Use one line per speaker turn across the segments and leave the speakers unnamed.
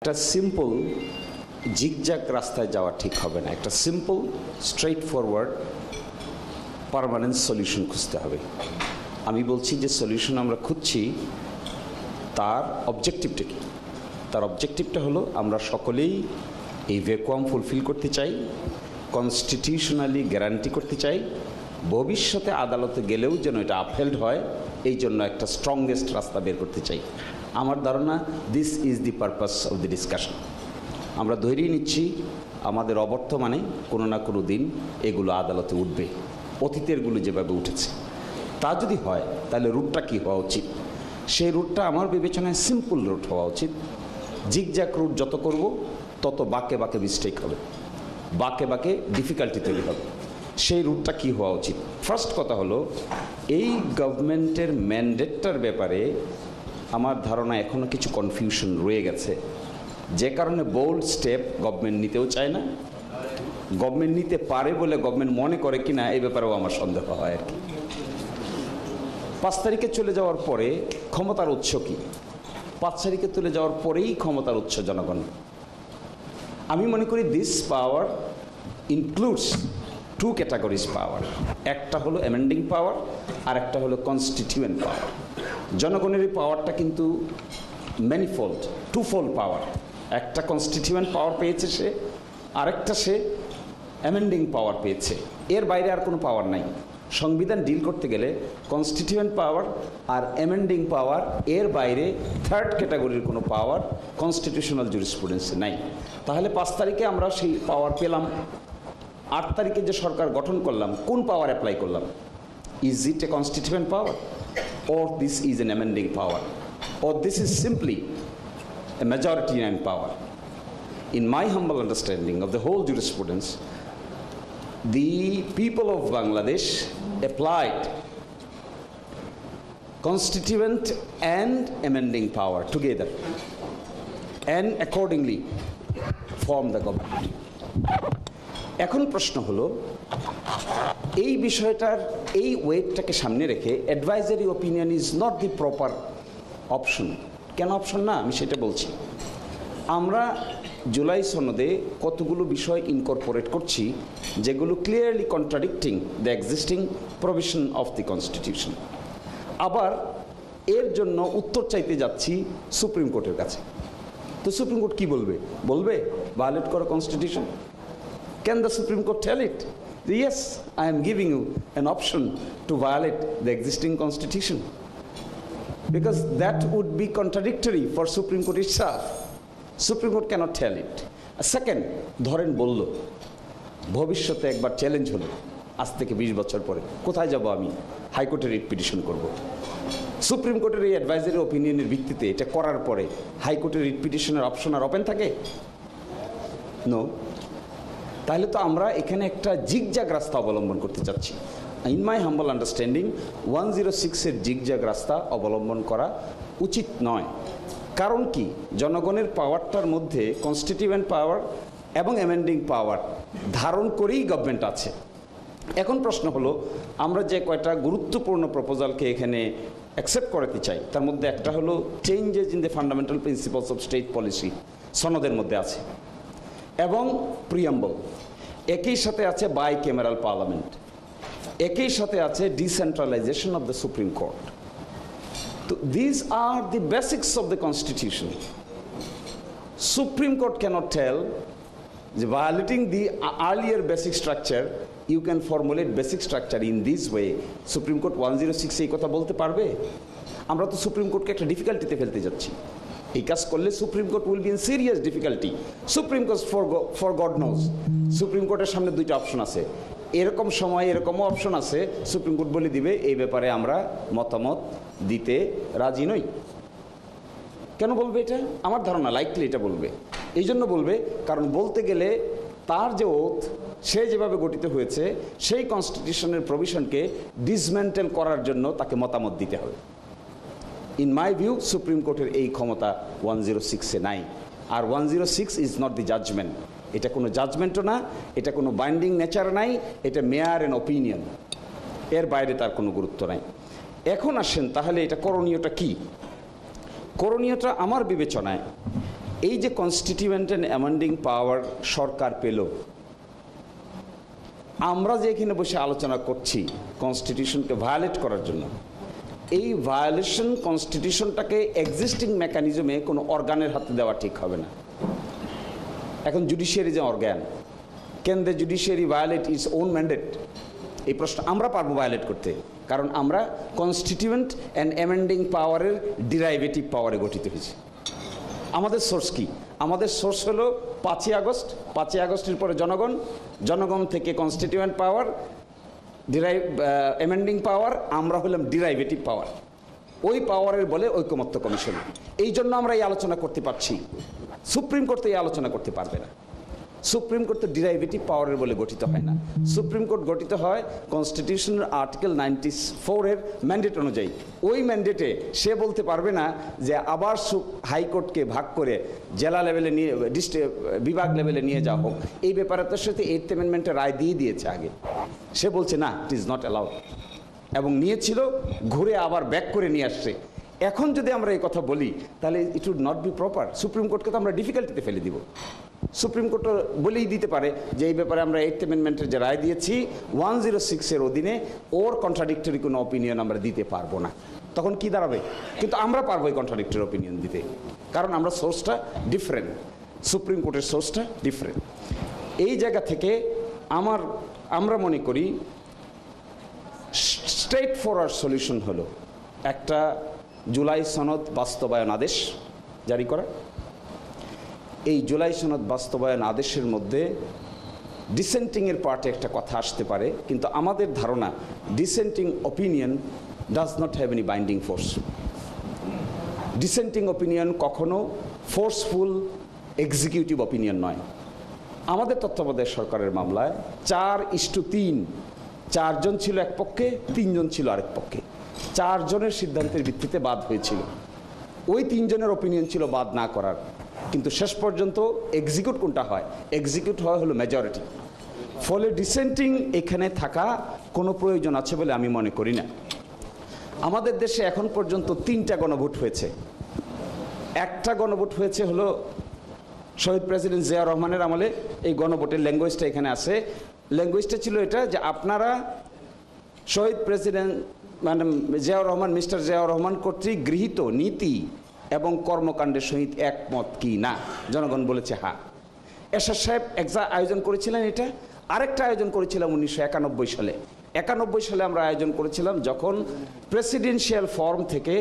একটা simple zigzag রাস্তায় যাওয়া ঠিক হবে না। একটা simple straightforward permanent solution খুঁজতে হবে। আমি বলছি যে সলিউশন আমরা খুঁজছি, তার অবজেক্টিভটা কী? তার অবজেক্টিভটা হলো আমরা সকলেই এই ভ্যাকুয়াম ফুলফিল করতে চাই, কনস্টিটিউশনালি গ্যারান্টি করতে চাই, ভবিষ্যতে আদালতে গেলেও যেন এটা আপহেল্ড হয়, এই জন্য একটা স্ট্রংগেস্ট রাস্তা বের করতে চাই। আমার ধারণা this is the purpose of the discussion. আমরা ধরেই নিচ্ছি আমাদের অবর্তমানে কোনো না কোনো দিন এগুলো আদালতে উঠবে, অতীতেরগুলো যেভাবে উঠেছে। তা যদি হয় তাহলে রুটটা কী হওয়া উচিত? সেই রুটটা আমার বিবেচনায় সিম্পল রুট হওয়া উচিত। জিগজ্যাগ রুট যত করব তত বাঁকে বাঁকে মিস্টেক হবে, বাঁকে বাঁকে ডিফিকাল্টি তৈরি হবে। সেই রুটটা কী হওয়া উচিত? ফার্স্ট কথা হলো, এই গভর্নমেন্টের ম্যান্ডেটটার ব্যাপারে আমার ধারণা এখনও কিছু কনফিউশন রয়ে গেছে, যে কারণে বোল্ড স্টেপ গভর্নমেন্ট নিতেও চায় না। গভর্নমেন্ট নিতে পারে বলে গভর্নমেন্ট মনে করে কি না, এই ব্যাপারেও আমার সন্দেহ হয় আর কি। 5 তারিখে চলে যাওয়ার পরে ক্ষমতার উৎস কী? 5 তারিখে চলে যাওয়ার পরেই ক্ষমতার উৎস জনগণ। আমি মনে করি দিস পাওয়ার ইনক্লুডস 2 ক্যাটাগরিজ পাওয়ার। একটা হলো অ্যামেন্ডিং পাওয়ার, আর একটা হলো কনস্টিটিউয়েন্ট পাওয়ার। জনগণের এই পাওয়ারটা কিন্তু ম্যানিফোল্ড, 2-fold পাওয়ার। একটা কনস্টিটিউয়েন্ট পাওয়ার পেয়েছে সে, আরেকটা সে অ্যামেন্ডিং পাওয়ার পেয়েছে। এর বাইরে আর কোনো পাওয়ার নাই। সংবিধান ডিল করতে গেলে কনস্টিটিউয়েন্ট পাওয়ার আর অ্যামেন্ডিং পাওয়ার, এর বাইরে থার্ড ক্যাটাগরির কোনো পাওয়ার কনস্টিটিউশনাল জুরিসপ্রুডেন্সে নাই। তাহলে 5 তারিখে আমরা সেই পাওয়ার পেলাম। 8 তারিখে যে সরকার গঠন করলাম, কোন পাওয়ার অ্যাপ্লাই করলাম? Is it A constituent power, or this is an amending power, or this is simply a majoritarian power? In my humble understanding of the whole jurisprudence, the people of Bangladesh applied constituent and amending power together and accordingly formed the government. এখন প্রশ্ন হলো, এই বিষয়টার এই ওয়েটটাকে সামনে রেখে advisory opinion is not the proper option. কেন option না আমি সেটা বলছি। আমরা জুলাই সনদে কতগুলো বিষয় ইনকর্পোরেট করছি যেগুলো clearly contradicting the existing provision of the constitution. আবার এর জন্য উত্তর চাইতে যাচ্ছি সুপ্রিম কোর্টের কাছে। তো সুপ্রিম কোর্ট কী বলবে? বলবে ভায়োলেট করো constitution? Can the Supreme Court tell it? Yes, I am giving you an option to violate the existing constitution. Because that would be contradictory for Supreme Court itself. Supreme Court cannot tell it. Second, ধরেন বলল, ভবিষ্যতে একবার challenge হলো, আজ থেকে 20 বছর পরে কোথায় যাব আমি? হাইকোর্টে রিট পিটিশন করব। সুপ্রিম কোর্টের এই অ্যাডভাইজারি ওপিনিয়নের ভিত্তিতে এটা করার পরে হাইকোর্টের রিট পিটিশনের অপশন আর ওপেন থাকে? নো। তাহলে তো আমরা এখানে একটা জিগজ্যাগ রাস্তা অবলম্বন করতে চাচ্ছি। ইন মাই হাম্বল আন্ডারস্ট্যান্ডিং 106-এর জিগজ্যাগ রাস্তা অবলম্বন করা উচিত নয়। কারণ কি? জনগণের পাওয়ারটার মধ্যে কনস্টিটিউয়েন্ট পাওয়ার এবং অ্যামেন্ডিং পাওয়ার ধারণ করেই গভর্নমেন্ট আছে। এখন প্রশ্ন হলো, আমরা যে কয়টা গুরুত্বপূর্ণ প্রপোজালকে এখানে অ্যাকসেপ্ট করাতে চাই, তার মধ্যে একটা হলো changes in the fundamental principles of state policy, সনদের মধ্যে আছে, এবং প্রিয়াম্বল। একই সাথে আছে বাই ক্যামেরাল পার্লামেন্ট, একই সাথে আছে decentralisation of the supreme court. তো this are the basics of the constitution. Supreme court cannot tell যে violating the earlier basic structure you can formulate basic structure in this way. Supreme court 106 এই কথা বলতে পারবে? আমরা তো supreme কোর্টকে একটা ডিফিকাল্টিতে ফেলতে যাচ্ছি। এই কাজ করলে supreme court will be in serious difficulty. Supreme court for god nose, supreme কোর্টের সামনে 2টা অপশন আছে। এরকম সময় এরকমও অপশন আছে, সুপ্রিম কোর্ট বলে দিবে এই ব্যাপারে আমরা মতামত দিতে রাজি নই। কেন বলবে এটা? আমার ধারণা লাইকলি এটা বলবে। এই জন্য বলবে কারণ বলতে গেলে তার যে ওথ, সে যেভাবে গঠিত হয়েছে, সেই কনস্টিটিউশনের প্রভিশনকে ডিসমেন্টেল করার জন্য তাকে মতামত দিতে হবে। ইন মাই ভিউ সুপ্রিম কোর্টের এই ক্ষমতা 106-এ নাই। আর 106 ইজ নট দি জাজমেন্ট। এটা কোনো জাজমেন্টও না, এটা কোনো বাইন্ডিং নেচার নাই, এটা মেয়ার অ্যান্ড ওপিনিয়ন। এর বাইরে তার কোনো গুরুত্ব নাই। এখন আসেন তাহলে এটা করণীয়টা কি? করণীয়টা আমার বিবেচনায় এই যে কনস্টিটিউয়েন্ট অ্যান্ড অ্যামেন্ডিং পাওয়ার সরকার পেল, আমরা যে এখানে বসে আলোচনা করছি কনস্টিটিউশনকে ভায়োলেট করার জন্য, এই ভায়োলেশন কনস্টিটিউশনটাকে এক্সিস্টিং মেকানিজমে কোনো অর্গানের হাতে দেওয়া ঠিক হবে না। এখন জুডিশিয়ারি যে organ, can the judiciary violate its own mandate? এই প্রশ্ন আমরা পারবো ভায়োলেট করতে, কারণ আমরা কনস্টিটিউয়েন্ট অ্যান্ড অ্যামেন্ডিং পাওয়ারের ডিরাইভেটিভ পাওয়ারে গঠিত হয়েছি। আমাদের সোর্স কি? আমাদের সোর্স হলো 5ই আগস্ট। 5ই আগস্টের পরে জনগণ, জনগণ থেকে কনস্টিটিউয়েন্ট পাওয়ার, অ্যামেন্ডিং পাওয়ার, আমরা হলাম ডিরাইভেটিভ পাওয়ার। ওই পাওয়ারের বলে ঐকমত্য কমিশন। এই জন্য আমরা এই আলোচনা করতে পারছি। সুপ্রিম কোর্ট এই আলোচনা করতে পারবে না। সুপ্রিম কোর্ট তো ডিরাইভেটিভ পাওয়ারের বলে গঠিত হয় না। সুপ্রিম কোর্ট গঠিত হয় কনস্টিটিউশনের আর্টিকেল 94-এর ম্যান্ডেট অনুযায়ী। ওই ম্যান্ডেটে সে বলতে পারবে না যে আবার হাইকোর্টকে ভাগ করে জেলা লেভেলে নিয়ে, বিভাগ লেভেলে নিয়ে যাওয়া হোক। এই ব্যাপারে তার সাথে 8th অ্যামেন্ডমেন্টের রায় দিয়ে দিয়েছে আগে। সে বলছে না, ইট ইজ নট অ্যালাউড, এবং নিয়েছিল, ঘুরে আবার ব্যাক করে নিয়ে আসছে। এখন যদি আমরা এই কথা বলি তাহলে it would not be proper. Supreme কোর্টকে তো আমরা ডিফিকাল্টিতে ফেলে দিব। সুপ্রিম কোর্ট বলেই দিতে পারে যে এই ব্যাপারে আমরা 8th অ্যামেন্ডমেন্টের যে রায় দিয়েছি 106-এর অধীনে ওর কন্ট্রাডিক্টরি কোনো অপিনিয়ন আমরা দিতে পারবো না। তখন কি দাঁড়াবে? কিন্তু আমরা পারবো এই কন্ট্রাডিক্টরি অপিনিয়ন দিতে, কারণ আমরা সোর্সটা ডিফারেন্ট, সুপ্রিম কোর্টের সোর্সটা ডিফারেন্ট। এই জায়গা থেকে আমরা মনে করি স্ট্রেট ফরওয়ার্ড সলিউশন হলো একটা জুলাই সনদ বাস্তবায়ন আদেশ জারি করা। এই জুলাই সনদ বাস্তবায়ন আদেশের মধ্যে ডিসেন্টিংয়ের পার্টে একটা কথা আসতে পারে, কিন্তু আমাদের ধারণা dissenting opinion does not have any binding force. Dissenting opinion কখনো ফোর্সফুল এক্সিকিউটিভ অপিনিয়ন নয়। আমাদের তত্ত্বাবধায়ক সরকারের মামলায় 4:3, 4 জন ছিল এক পক্ষে, 3 জন ছিল আরেক পক্ষে। 4 জনের সিদ্ধান্তের ভিত্তিতে বাদ হয়েছিল। ওই 3 জনের অপিনিয়ন ছিল বাদ না করার, কিন্তু শেষ পর্যন্ত এক্সিকিউট কোনটা হয়? এক্সিকিউট হয় হলো মেজরিটি। ফলে ডিসেন্টিং এখানে থাকা কোনো প্রয়োজন আছে বলে আমি মনে করি না। আমাদের দেশে এখন পর্যন্ত 3টা গণভোট হয়েছে। একটা গণভোট হয়েছে হলো শহীদ প্রেসিডেন্ট জিয়াউর রহমানের আমলে। এই গণভোটের ল্যাঙ্গুয়েজটা এখানে আছে। ল্যাঙ্গুয়েজটা ছিল এটা যে আপনারা শহীদ প্রেসিডেন্ট মানে জিয়াউর রহমান, মিস্টার জিয়াউর রহমান কর্তৃক গৃহীত নীতি এবং কর্মকাণ্ডের সহিত একমত কি না? জনগণ বলেছে হ্যাঁ। এরশাদ সাহেব আয়োজন করেছিলেন এটা। আরেকটা আয়োজন করেছিলাম 1991 সালে। 91 সালে আমরা আয়োজন করেছিলাম যখন প্রেসিডেন্সিয়াল ফর্ম থেকে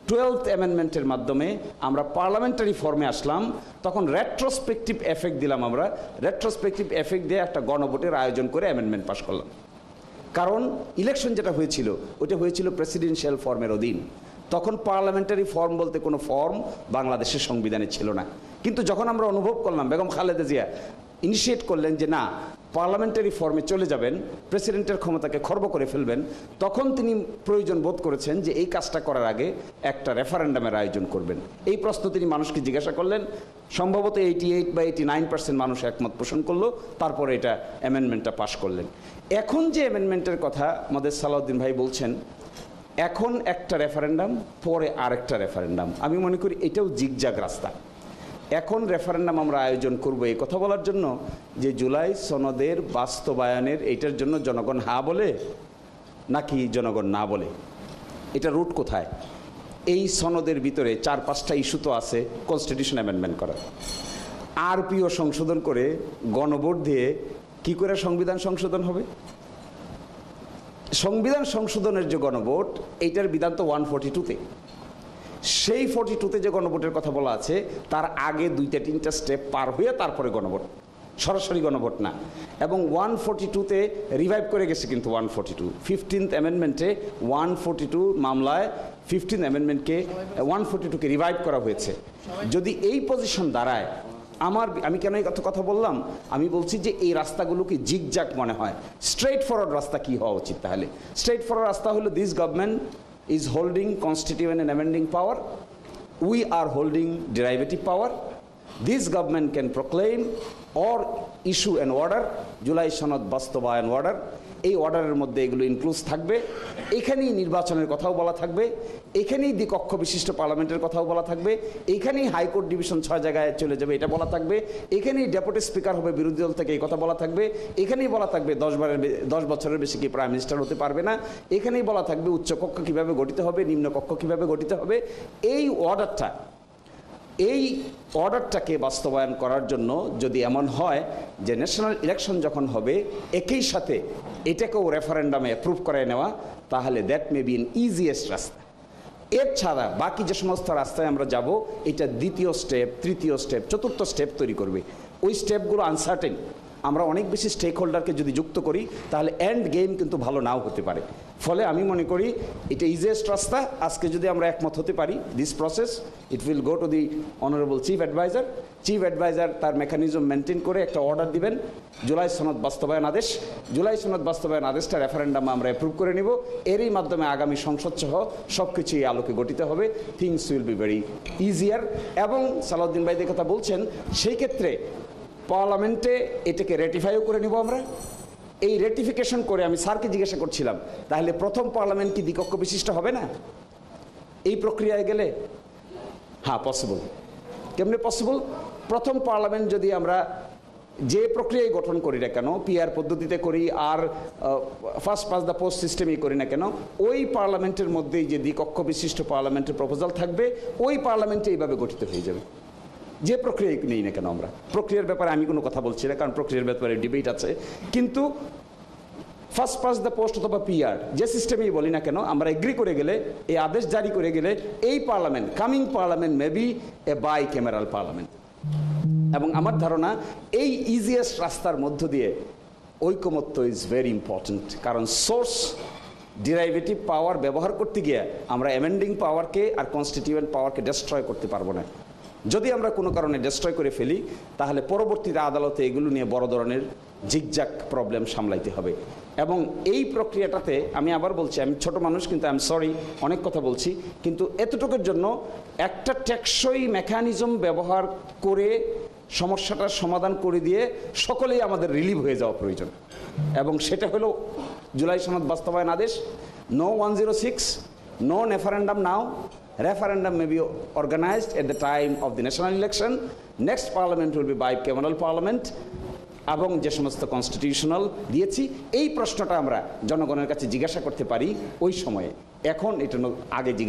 12th অ্যামেন্ডমেন্টের মাধ্যমে আমরা পার্লামেন্টারি ফর্মে আসলাম। তখন রেট্রোস্পেকটিভ এফেক্ট দিলাম। আমরা রেট্রোস্পেকটিভ এফেক্ট দিয়ে একটা গণভোটের আয়োজন করে অ্যামেন্ডমেন্ট পাস করলাম। কারণ ইলেকশন যেটা হয়েছিল ওটা হয়েছিল প্রেসিডেন্সিয়াল ফর্মের অধীন। তখন পার্লামেন্টারি ফর্ম বলতে কোনো ফর্ম বাংলাদেশের সংবিধানে ছিল না। কিন্তু যখন আমরা অনুভব করলাম, বেগম খালেদা জিয়া ইনিশিয়েট করলেন যে না, পার্লামেন্টারি ফর্মে চলে যাবেন, প্রেসিডেন্টের ক্ষমতাকে খর্ব করে ফেলবেন, তখন তিনি প্রয়োজন বোধ করেছেন যে এই কাজটা করার আগে একটা রেফারেন্ডামের আয়োজন করবেন। এই প্রশ্ন তিনি মানুষকে জিজ্ঞাসা করলেন। সম্ভবত 88 বা 89% মানুষ একমত পোষণ করলো। তারপরে এটা অ্যামেন্ডমেন্টটা পাশ করলেন। এখন যে অ্যামেন্ডমেন্টের কথা আমাদের সালাউদ্দিন ভাই বলছেন, এখন একটা রেফারেন্ডাম, পরে আরেকটা রেফারেন্ডাম। আমি মনে করি এটাও জিগজাগ রাস্তা। এখন রেফারেন্ডাম আমরা আয়োজন করব এই কথা বলার জন্য যে জুলাই সনদের বাস্তবায়নের এইটার জন্য জনগণ হ্যাঁ বলে নাকি জনগণ না বলে। এটা রুট কোথায়? এই সনদের ভিতরে 4-5টা ইস্যু তো আছে কনস্টিটিউশন অ্যামেন্ডমেন্ট করা। আরপিও সংশোধন করে গণভোট দিয়ে কি করে সংবিধান সংশোধন হবে? সংবিধান সংশোধনের যে গণভোট, এইটার বিধান তো 142-তে। সেই 42-তে যে গণভোটের কথা বলা আছে তার আগে 2-3টা স্টেপ পার হয়ে তারপরে গণভোট, সরাসরি গণভোট না। এবং 142-তে রিভাইভ করে গেছে কিন্তু 142 15th অ্যামেন্ডমেন্টে 142 মামলায় 15th অ্যামেন্ডমেন্টকে 142-কে রিভাইভ করা হয়েছে। যদি এই পজিশন দাঁড়ায়, আমি কেন এই কথা বললাম? আমি বলছি যে এই রাস্তাগুলোকে জিগজাগ মনে হয়। স্ট্রেট ফরওয়ার্ড রাস্তা কি হওয়া উচিত? তাহলে স্ট্রেট ফরওয়ার্ড রাস্তা হলো this government is holding constituent and amending power. We are holding derivative power. This government can proclaim or issue an order, July Sanad Bastobayan order. এই অর্ডারের মধ্যে এগুলো ইনক্লুড থাকবে। এখানেই নির্বাচনের কথাও বলা থাকবে, এখানেই দ্বিকক্ষ বিশিষ্ট পার্লামেন্টের কথাও বলা থাকবে, এইখানেই হাইকোর্ট ডিভিশন 6 জায়গায় চলে যাবে এটা বলা থাকবে, এখানেই ডেপুটি স্পিকার হবে বিরোধী দল থেকে এই কথা বলা থাকবে, এখানেই বলা থাকবে 10 বছরের বেশি কি প্রাইম মিনিস্টার হতে পারবে না, এখানেই বলা থাকবে উচ্চকক্ষ কীভাবে গঠিত হবে, নিম্নকক্ষ কীভাবে গঠিত হবে। এই অর্ডারটাকে বাস্তবায়ন করার জন্য যদি এমন হয় যে ন্যাশনাল ইলেকশন যখন হবে একই সাথে এটাকেও রেফারেন্ডামে অ্যাপ্রুভ করে নেওয়া, তাহলে that may be N easiest রাস্তা। এর ছাড়া বাকি যে সমস্ত রাস্তায় আমরা যাব, এটা দ্বিতীয় স্টেপ, তৃতীয় স্টেপ, চতুর্থ স্টেপ তৈরি করবে। ওই স্টেপগুলো আনসার্টেন। আমরা অনেক বেশি স্টেক হোল্ডারকে যদি যুক্ত করি তাহলে এন্ড গেম কিন্তু ভালো নাও হতে পারে। ফলে আমি মনে করি এটা ইজিয়েস্ট রাস্তা। আজকে যদি আমরা একমত হতে পারি, this process it will go to the honourable chief adviser. Chief adviser তার মেকানিজম মেনটেন করে একটা অর্ডার দিবেন, জুলাই সনদ বাস্তবায়ন আদেশ। জুলাই সনদ বাস্তবায়ন আদেশটা রেফারেন্ডামে আমরা অ্যাপ্রুভ করে নিব। এরই মাধ্যমে আগামী সংসদ সহ সব কিছু এই আলোকে গঠিত হবে। Things will be very easier. এবং সালাউদ্দিন ভাই যে কথা বলছেন, সেই ক্ষেত্রে পার্লামেন্টে এটাকে রেটিফাইও করে নিব আমরা। এই রেটিফিকেশন করে আমি স্যারকে জিজ্ঞাসা করছিলাম, তাহলে প্রথম পার্লামেন্ট কি দ্বিকক্ষ বিশিষ্ট হবে না এই প্রক্রিয়ায় গেলে? হ্যাঁ, পসিবল। কেমনে পসিবল? প্রথম পার্লামেন্ট যদি আমরা যে প্রক্রিয়ায় গঠন করি না কেন, পিআর পদ্ধতিতে করি আর ফার্স্ট পাস দ্য পোস্ট সিস্টেমেই করি না কেন, ওই পার্লামেন্টের মধ্যেই যে দ্বিকক্ষ বিশিষ্ট পার্লামেন্টের প্রপোজাল থাকবে, ওই পার্লামেন্টে এইভাবে গঠিত হয়ে যাবে। যে প্রক্রিয়ায় নেই না কেন আমরা, প্রক্রিয়ার ব্যাপারে আমি কোনো কথা বলছি না, কারণ প্রক্রিয়ার ব্যাপারে ডিবেট আছে। কিন্তু ফার্স্ট পাস দ্য পোস্ট অথবা পিআর যে সিস্টেমেই বলি না কেন, আমরা এগ্রি করে গেলে, এই আদেশ জারি করে গেলে, এই parliament, coming parliament may be a bicameral parliament. এবং আমার ধারণা এই ইজিয়েস্ট রাস্তার মধ্য দিয়ে ঐকমত্য ইজ ভেরি ইম্পর্ট্যান্ট। কারণ সোর্স ডিরাইভেটিভ পাওয়ার ব্যবহার করতে গিয়ে আমরা অ্যামেন্ডিং পাওয়ারকে আর কনস্টিটিউয়েন্ট পাওয়ারকে ডেস্ট্রয় করতে পারবো না। যদি আমরা কোনো কারণে ডেস্ট্রয় করে ফেলি, তাহলে পরবর্তীতে আদালতে এগুলো নিয়ে বড় ধরনের জিগজাক প্রবলেম সামলাইতে হবে। এবং এই প্রক্রিয়াটাতে আমি আবার বলছি, আমি ছোট মানুষ, কিন্তু আই এম সরি অনেক কথা বলছি, কিন্তু এতটুকুর জন্য একটা টেকসই মেকানিজম ব্যবহার করে সমস্যাটার সমাধান করে দিয়ে সকলেই আমাদের রিলিভ হয়ে যাওয়া প্রয়োজন। এবং সেটা হলো জুলাই সনদ বাস্তবায়ন আদেশ। No 106, no referendum now. Referendum may be organized at the time of the national election. Next parliament will be bicameral parliament. এবং যে সমস্ত কনস্টিটিউশনাল দিয়েছি, এই প্রশ্নটা আমরা জনগণের কাছে জিজ্ঞাসা করতে পারি ওই সময়ে। এখন এটা আগে জিজ্ঞাসা